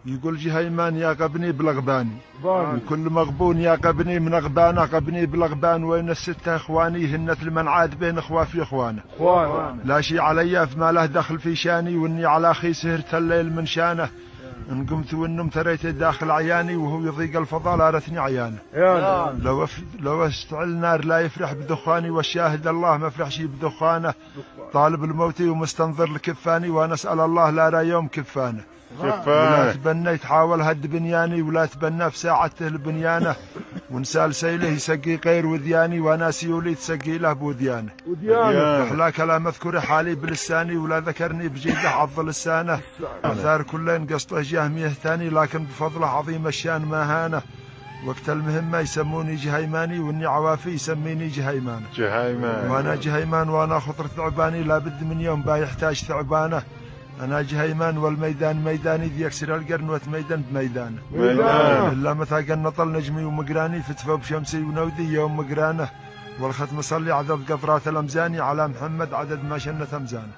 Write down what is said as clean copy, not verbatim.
يقول جهيمان يا قبني بلغباني وكل مغبون يا قبني من غبانه قبني بلغبان. وين الستة اخواني هن لمن عاد بين اخوافي اخوانه لا شي علي فما له دخل في شاني. واني على اخي سهرت الليل من شانه ان قمت والنوم تريته داخل عياني وهو يضيق الفضاء لارتني عيانه. لو استعل نار لا يفرح بدخاني والشاهد الله ما فرح شي بدخانه. طالب الموت ومستنظر لكفاني وانا اسال الله لا را يوم كفانه. ولا تبنى يتحاول هد بنياني ولا تبنى في ساعته لبنيانه. ونسال سيله يسقي غير وذياني وانا سيولي تسقي له بوديانه. احلى كلام اذكر حالي بلساني ولا ذكرني بجيده عض لسانه. اثار كلين قصته جهميه ثاني لكن بفضله عظيم الشان ما هانه. وقت المهمه يسموني جهيماني واني عوافي يسميني جهيمان. وانا جهيمان وانا خطر ثعباني لابد من يوم با يحتاج ثعبانه. أنا جهيمان والميدان ميداني ذي يكسر القرن وتميدان بميدانه. إلا متى قنطل نجمي ومقراني فتفى بشمسي ونودي يوم مقرانه. والختم صلي عدد قطرات الأمزاني على محمد عدد ما شنت أمزانه.